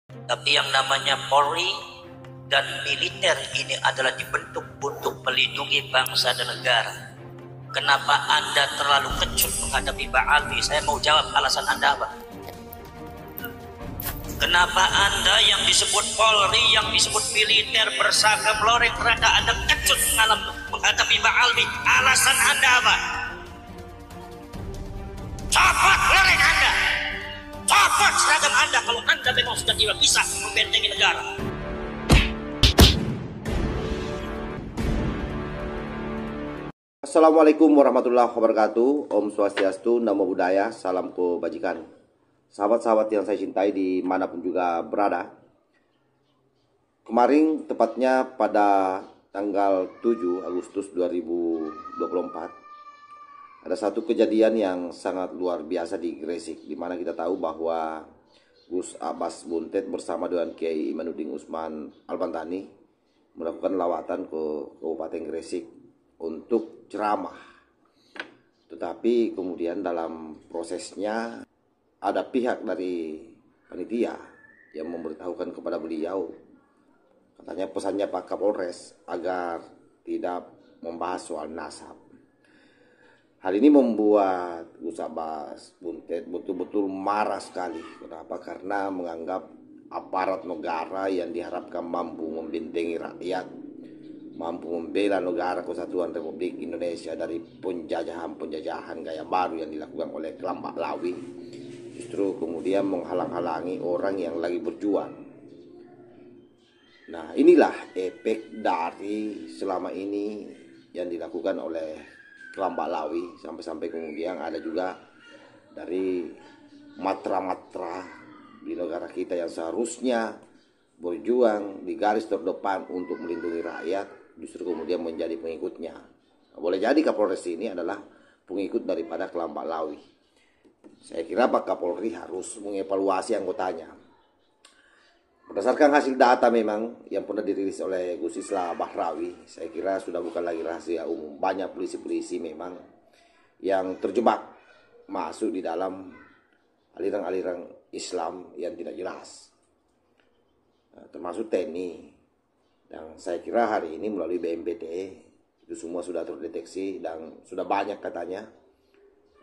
Tapi yang namanya Polri dan militer ini adalah dibentuk untuk melindungi bangsa dan negara. Kenapa Anda terlalu kecut menghadapi Pak Alwi? Saya mau jawab alasan Anda apa? Kenapa Anda yang disebut Polri, yang disebut militer berseragam loreng, ternyata Anda kecut menghadapi Pak Alwi? Alasan Anda apa? Copot loreng Anda, copot seragam Anda kalau Anda memang sudah tidak bisa membentengi negara. Assalamualaikum warahmatullahi wabarakatuh. Om Swastiastu, Namo Buddhaya, salam kebajikan. Sahabat-sahabat yang saya cintai dimanapun juga berada. Kemarin tepatnya pada tanggal 7 Agustus 2024 ada satu kejadian yang sangat luar biasa di Gresik, di mana kita tahu bahwa Gus Abbas Buntet bersama dengan Kiai Imanuddin Usman Al-Bantani melakukan lawatan ke Kabupaten Gresik untuk ceramah. Tetapi kemudian dalam prosesnya ada pihak dari panitia yang memberitahukan kepada beliau, katanya pesannya Pak Kapolres agar tidak membahas soal nasab. Hal ini membuat Gus Abbas Buntet betul-betul marah sekali. Kenapa? Karena menganggap aparat negara yang diharapkan mampu membentengi rakyat, mampu membela negara kesatuan Republik Indonesia dari penjajahan gaya baru yang dilakukan oleh kelompok Lawi, justru kemudian menghalang-halangi orang yang lagi berjuang. Nah, inilah efek dari selama ini yang dilakukan oleh kelompok Lawi, sampai-sampai kemudian ada juga dari matra-matra di negara kita yang seharusnya berjuang di garis terdepan untuk melindungi rakyat, justru kemudian menjadi pengikutnya. Boleh jadi Kapolres ini adalah pengikut daripada kelompok Lawi. Saya kira Pak Kapolri harus mengevaluasi anggotanya. Berdasarkan hasil data memang yang pernah dirilis oleh Gus Islah Bahrawi, saya kira sudah bukan lagi rahasia umum. Banyak polisi-polisi memang yang terjebak masuk di dalam aliran-aliran Islam yang tidak jelas, termasuk TNI. Dan saya kira hari ini melalui BNPT itu semua sudah terdeteksi dan sudah banyak katanya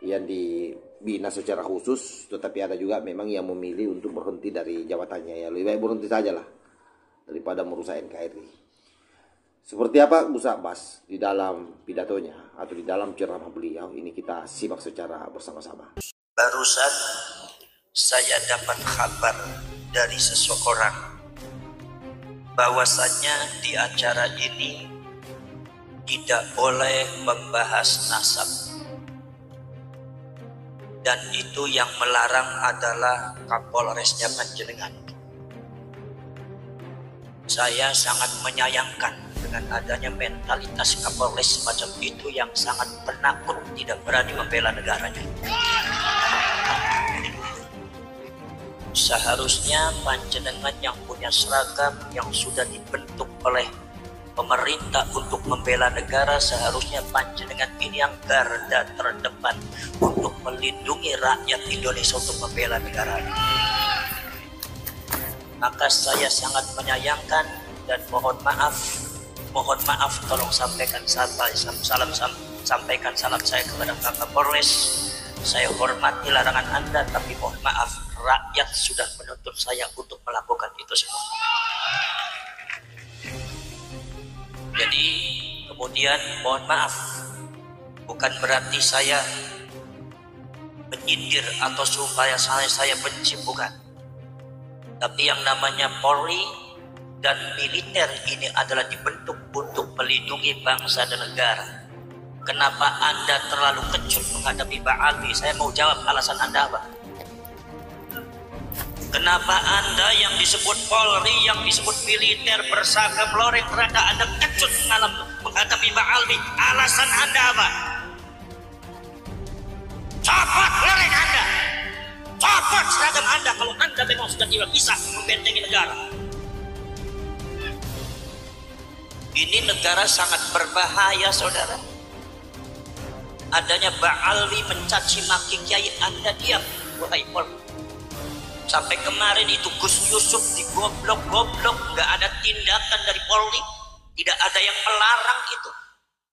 yang dibina secara khusus, tetapi ada juga memang yang memilih untuk berhenti dari jabatannya. Ya lebih baik berhenti sajalah daripada merusak NKRI. Seperti apa Gus Abbas di dalam pidatonya atau di dalam ceramah beliau, ini kita simak secara bersama-sama. Barusan saya dapat kabar dari seseorang bahwasannya di acara ini tidak boleh membahas nasab. Dan itu yang melarang adalah Kapolresnya Panjenengan. Saya sangat menyayangkan dengan adanya mentalitas Kapolres semacam itu yang sangat penakut, tidak berani membela negaranya. Seharusnya Panjenengan yang punya seragam yang sudah dibentuk oleh pemerintah untuk membela negara, seharusnya Panjenengan ini yang garda terdepan untuk melindungi rakyat Indonesia, untuk membela negara. Maka saya sangat menyayangkan dan mohon maaf, tolong sampaikan sampaikan salam saya kepada Pak Kapolres. Saya hormati larangan Anda, tapi mohon maaf, rakyat sudah menuntut saya untuk melakukan itu semua. Jadi kemudian mohon maaf, bukan berarti saya menyindir atau supaya saya benci, bukan. Tapi yang namanya Polri dan militer ini adalah dibentuk untuk melindungi bangsa dan negara. Kenapa Anda terlalu kecut menghadapi Pak Alwi? Saya mau jawab alasan Anda apa? Kenapa Anda yang disebut Polri, yang disebut militer berseragam loreng, ternyata Anda kecut menghadapi Pak Alwi? Alasan Anda apa? Copot loreng Anda, copot seragam Anda kalau Anda memang sudah tidak bisa membentengi negara. Ini negara sangat berbahaya, saudara. Adanya Pak Alwi mencaci maki kiai, Anda diam, wahai Polri. Sampai kemarin itu Gus Yusuf digoblok-goblok, nggak ada tindakan dari Polri, tidak ada yang melarang itu.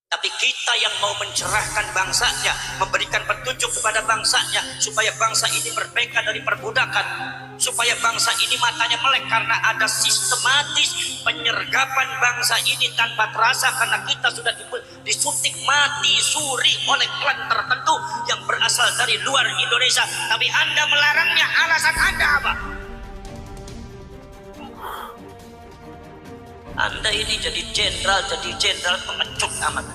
Tapi kita yang mau mencerahkan bangsanya, memberikan petunjuk kepada bangsanya, supaya bangsa ini merdeka dari perbudakan, supaya bangsa ini matanya melek karena ada sistematis penyergapan bangsa ini tanpa terasa, karena kita sudah disuntik mati suri oleh klan tertentu yang berasal dari luar Indonesia. Tapi Anda melarangnya, alasan Anda apa? Anda ini jadi jenderal pengecut amat.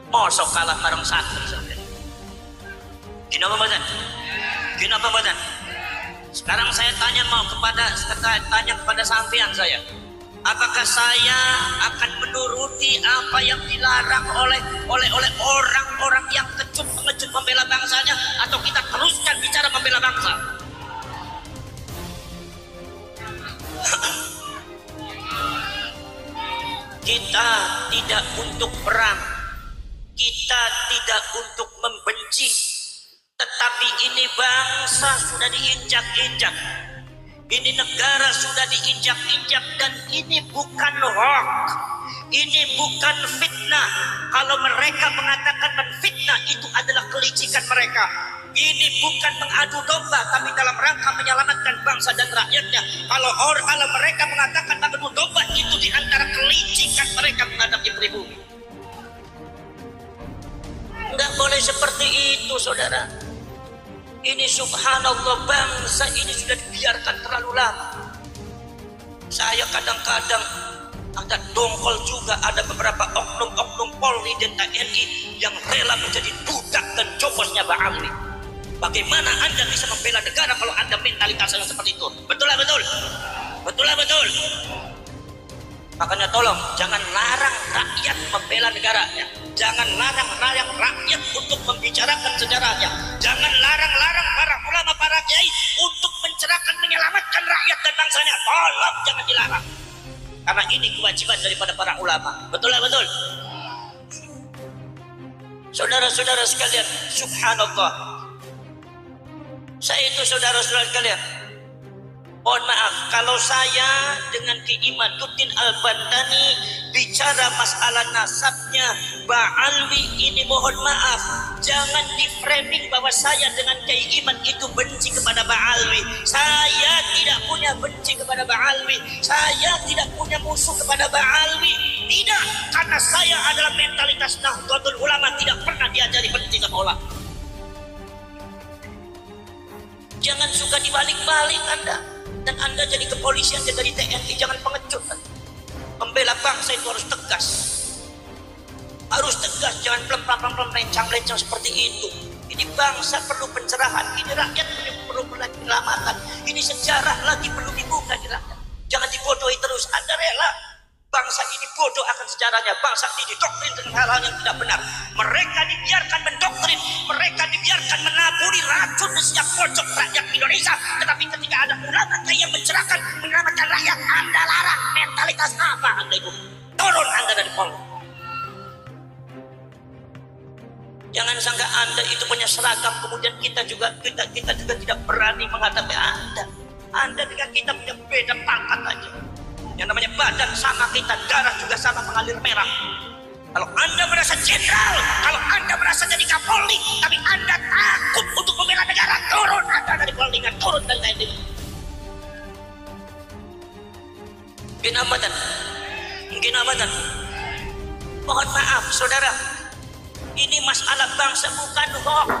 Mosok kalah bareng santri sampai. Kenapa badan? Kenapa badan? Sekarang saya tanya kepada sampean saya. Apakah saya akan menuruti apa yang dilarang oleh orang-orang yang pengecut membela bangsanya, atau kita teruskan bicara membela bangsa? Kita tidak untuk perang, kita tidak untuk membenci, tetapi ini bangsa sudah diinjak-injak, ini negara sudah diinjak-injak, dan ini bukan hoax, ini bukan fitnah. Kalau mereka mengatakan menfitnah, itu adalah kelicikan mereka. Ini bukan mengadu domba, tapi dalam rangka menyelamatkan bangsa dan rakyatnya. Kalau mereka mengatakan mengadu domba, itu diantara kelicikan mereka menghadapi pribumi. Enggak boleh seperti itu, saudara. Ini subhanallah, bangsa ini sudah dibiarkan terlalu lama. Saya kadang-kadang agak dongkol juga, ada beberapa oknum-oknum Polri dan TNI yang rela menjadi budak dan jobosnya Mbak Amri. Bagaimana Anda bisa membela negara kalau Anda mentalitasnya seperti itu? Betul lah, betul. Betul lah, betul. Makanya tolong jangan larang rakyat membela negaranya. Jangan larang rakyat untuk membicarakan sejarahnya. Jangan larang para ulama, para kiai untuk mencerahkan, menyelamatkan rakyat dan bangsanya. Tolong jangan dilarang. Karena ini kewajiban daripada para ulama. Betul lah, betul. Saudara-saudara sekalian, subhanallah. Saya itu saudara-saudara sekalian, mohon maaf kalau saya dengan Ki Imaduddin Al-Bandani bicara masalah nasabnya Mbak Alwi ini, mohon maaf, jangan di-framing bahwa saya dengan Kiai Iman itu benci kepada Mbak Alwi. Saya tidak punya benci kepada Mbak Alwi, saya tidak punya musuh kepada Mbak Alwi. Tidak, karena saya adalah mentalitas Nahdlatul Ulama, tidak pernah diajari benci sama ulama. Jangan suka dibalik-balik Anda. Dan Anda jadi kepolisian, jadi TNI, jangan pengecut. Membela bangsa itu harus tegas. Harus tegas, jangan pelempam-pelempam, lencang-lencang seperti itu. Ini bangsa perlu pencerahan, ini rakyat perlu penyelamatan. Ini sejarah lagi perlu dibuka di rakyat. Jangan dibodohi terus. Anda rela bangsa ini bodoh akan sejarahnya, bangsa ini didoktrin dengan hal-hal yang tidak benar. Mereka dibiarkan mendoktrin, mereka dibiarkan menaburi racun di setiap pojok rakyat Indonesia. Tetapi ketika ada ulama yang mencerahkan, menyelamatkan rakyat, Anda larang. Mentalitas apa Anda itu? Turun Anda dari Polri. Jangan sangka Anda itu punya seragam, kemudian kita juga tidak berani menghadapi Anda. Anda dengan kita punya beda pangkat aja. Yang namanya badan sama kita, darah juga sama mengalir merah. Kalau Anda merasa jenderal, kalau Anda merasa jadi Kapolri, tapi Anda takut untuk membela negara, turun Anda dari Polri, turun dari TNI. Mungkin abadan. Mohon maaf, saudara. Ini masalah bangsa bukan hoax.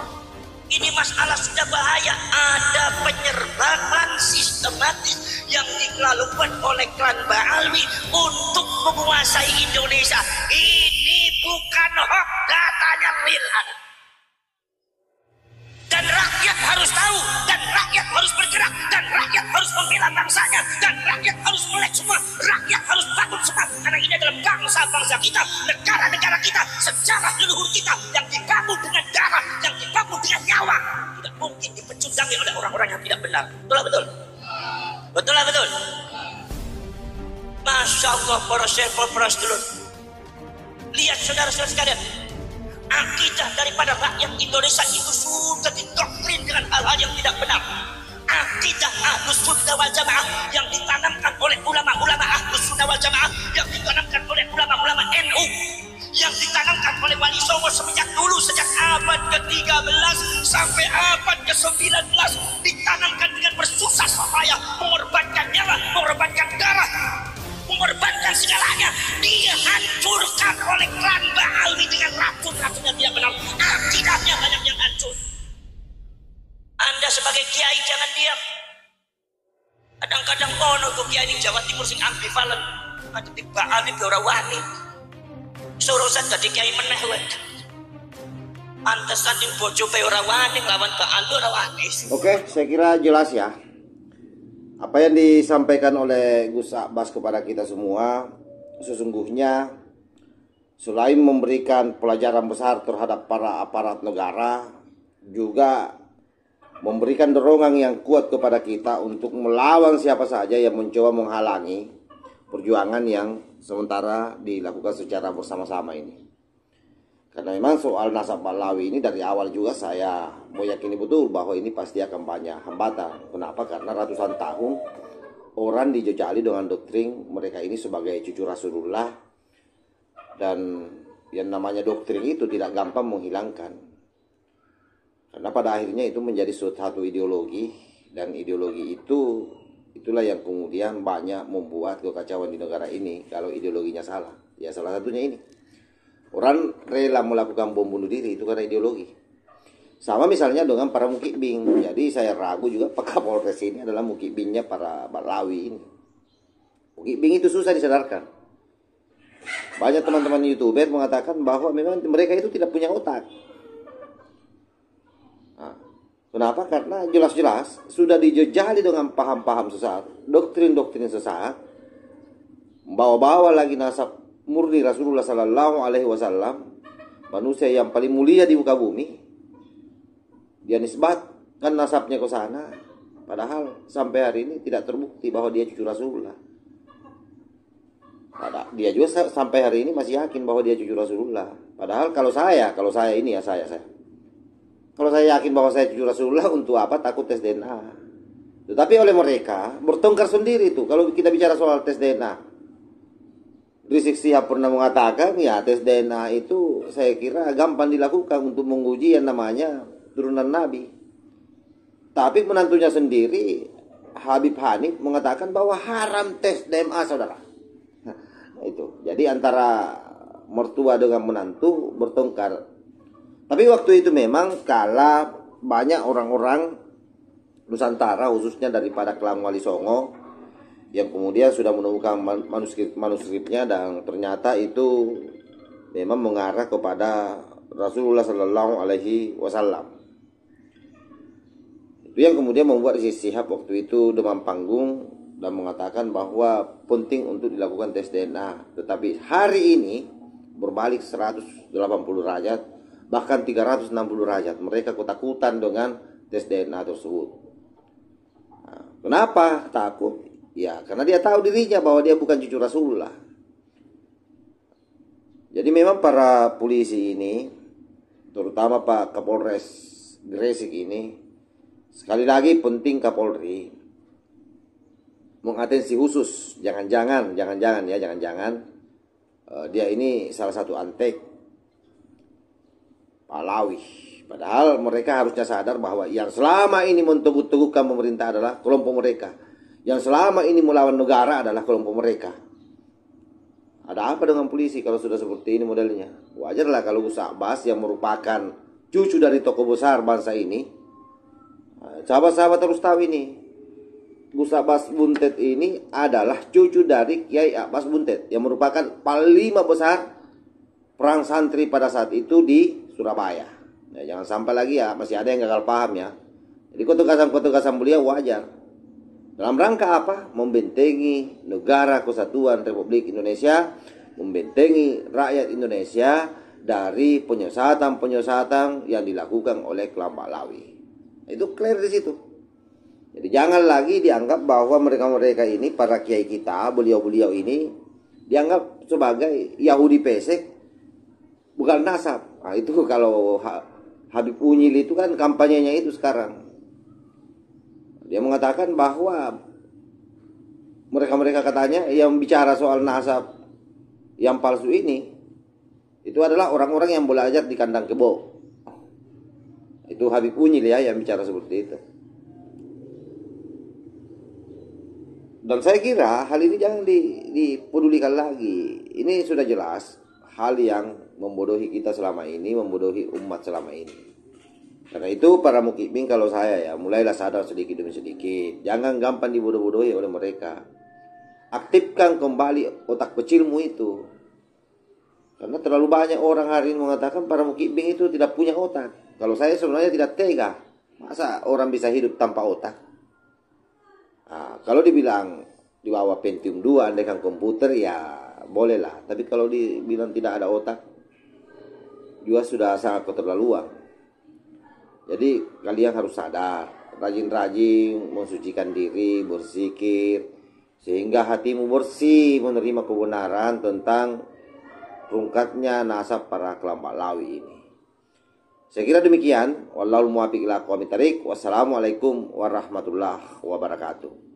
Ini masalah sudah bahaya. Ada penyerbakan sistematis yang dilakukan oleh klan Ba'alwi untuk menguasai Indonesia. Ini bukan hoax, datanya real ada. Dan rakyat harus tahu, dan rakyat harus bergerak, dan rakyat harus membela bangsanya, dan rakyat harus melek semua, rakyat harus bangun semua. Karena ini adalah bangsa-bangsa kita, negara-negara kita, sejarah leluhur kita yang dibangun dengan darah, yang dibangun dengan nyawa. Tidak mungkin dipecundangi oleh orang-orang yang tidak benar. Betul lah, betul. Betul lah, betul. Masya Allah, para syekh, para sedulur. Lihat saudara-saudara sekalian, akidah daripada rakyat Indonesia itu sudah didoktrin dengan hal-hal yang tidak benar. akidah Ahlus Sunnah wal Jamaah yang ditanamkan oleh ulama-ulama Ahlus Sunnah wal Jamaah, yang ditanamkan oleh ulama-ulama NU, yang ditanamkan oleh Wali Songo semenjak dulu, sejak abad ke-13 sampai abad ke-19, ditanamkan dengan bersusah payah, mengorbankan nyawa, mengorbankan darah, mengorbankan segalanya. Dihancurkan oleh klan Ba'alwi dengan racun-racun yang tidak benar. Akidahnya banyak yang hancur. Anda sebagai kiai jangan diam. Kadang-kadang kono ke kiai di Jawa Timur sing ambivalen. Ada di Ba'alwi ora wani. Surusan jadi kiai meneh wae. Pantesan di bojo pe ora wani lawan Ba'alwi ora wani. Oke, saya kira jelas ya. Apa yang disampaikan oleh Gus Abbas kepada kita semua sesungguhnya selain memberikan pelajaran besar terhadap para aparat negara, juga memberikan dorongan yang kuat kepada kita untuk melawan siapa saja yang mencoba menghalangi perjuangan yang sementara dilakukan secara bersama-sama ini. Karena memang soal nasab Ba'alawi ini dari awal juga saya meyakini betul bahwa ini pasti akan banyak hambatan. Kenapa? Karena ratusan tahun orang dijejali dengan doktrin mereka ini sebagai cucu Rasulullah, dan yang namanya doktrin itu tidak gampang menghilangkan. Karena pada akhirnya itu menjadi suatu ideologi, dan ideologi itulah yang kemudian banyak membuat kekacauan di negara ini kalau ideologinya salah. Ya salah satunya ini. Orang rela melakukan bom bunuh diri itu karena ideologi. Sama misalnya dengan para mukibing. Jadi saya ragu juga Pak Kapolres ini adalah mukibingnya para Ba'alawi ini. Mukibing itu susah disadarkan. Banyak teman-teman YouTuber mengatakan bahwa memang mereka itu tidak punya otak. Nah, kenapa? Karena jelas-jelas sudah dijejali dengan paham-paham sesat, doktrin-doktrin sesat, bawa-bawa lagi nasab murni Rasulullah Sallallahu Alaihi Wasallam, manusia yang paling mulia di muka bumi. Dia nisbatkan nasabnya ke sana, padahal sampai hari ini tidak terbukti bahwa dia cucu Rasulullah. Dia juga sampai hari ini masih yakin bahwa dia cucu Rasulullah. Padahal kalau saya ini ya saya. Kalau saya yakin bahwa saya cucu Rasulullah, untuk apa takut tes DNA? Tetapi oleh mereka bertengkar sendiri tuh kalau kita bicara soal tes DNA. Rizik Syihab pernah mengatakan ya tes DNA itu saya kira gampang dilakukan untuk menguji yang namanya turunan Nabi. Tapi menantunya sendiri Habib Hanif mengatakan bahwa haram tes DNA, saudara. Nah, itu. Jadi antara mertua dengan menantu bertengkar. Tapi waktu itu memang kala banyak orang-orang Nusantara khususnya daripada klan Wali Songo yang kemudian sudah menemukan manuskripnya, dan ternyata itu memang mengarah kepada Rasulullah Sallallahu Alaihi Wasallam. Itu yang kemudian membuat Rizik Syihab waktu itu demam panggung dan mengatakan bahwa penting untuk dilakukan tes DNA. Tetapi hari ini berbalik 180 derajat, bahkan 360 derajat. Mereka ketakutan dengan tes DNA tersebut. Nah, kenapa takut? Ya, karena dia tahu dirinya bahwa dia bukan cucu Rasulullah. Jadi memang para polisi ini, terutama Pak Kapolres Gresik ini, sekali lagi penting Kapolri mengatensi khusus. Jangan-jangan dia ini salah satu antek Ba'alawi. Padahal mereka harusnya sadar bahwa yang selama ini menteguh-teguhkan pemerintah adalah kelompok mereka. Yang selama ini melawan negara adalah kelompok mereka. Ada apa dengan polisi kalau sudah seperti ini modelnya? Wajarlah kalau Gus Abbas yang merupakan cucu dari tokoh besar bangsa ini. Sahabat-sahabat harus tahu ini. Gus Abbas Buntet ini adalah cucu dari Kiai Abbas Buntet yang merupakan panglima besar perang santri pada saat itu di Surabaya. Nah, jangan sampai lagi ya masih ada yang gagal paham ya. Jadi ketegasan beliau wajar. Dalam rangka apa? Membentengi negara kesatuan Republik Indonesia, membentengi rakyat Indonesia dari penyesatan-penyesatan yang dilakukan oleh klan Ba'alawi. Itu clear di situ. Jadi jangan lagi dianggap bahwa mereka-mereka ini, para kiai kita, beliau-beliau ini dianggap sebagai Yahudi pesek, bukan nasab. Nah, itu kalau Habib Unyil itu kan kampanyenya itu sekarang. Dia mengatakan bahwa mereka-mereka katanya yang bicara soal nasab yang palsu ini itu adalah orang-orang yang belajar di kandang kebo. Itu Habib Unyil ya yang bicara seperti itu. Dan saya kira hal ini jangan dipedulikan lagi. Ini sudah jelas hal yang membodohi kita selama ini, membodohi umat selama ini. Karena itu para mukibin kalau saya ya mulailah sadar sedikit demi sedikit. Jangan gampang dibodoh-bodohi oleh mereka. Aktifkan kembali otak kecilmu itu. Karena terlalu banyak orang hari ini mengatakan para mukibin itu tidak punya otak. Kalau saya sebenarnya tidak tega. Masa orang bisa hidup tanpa otak? Nah, kalau dibilang di bawah Pentium 2 andaikan komputer ya bolehlah. Tapi kalau dibilang tidak ada otak juga sudah sangat keterlaluan. Jadi kalian harus sadar, rajin-rajin mensucikan diri, berzikir, sehingga hatimu bersih menerima kebenaran tentang rungkatnya nasab para kelompok Lawi ini. Saya kira demikian. Wallahul muwaffiq ila aqwamit thariq. Wassalamualaikum warahmatullahi wabarakatuh.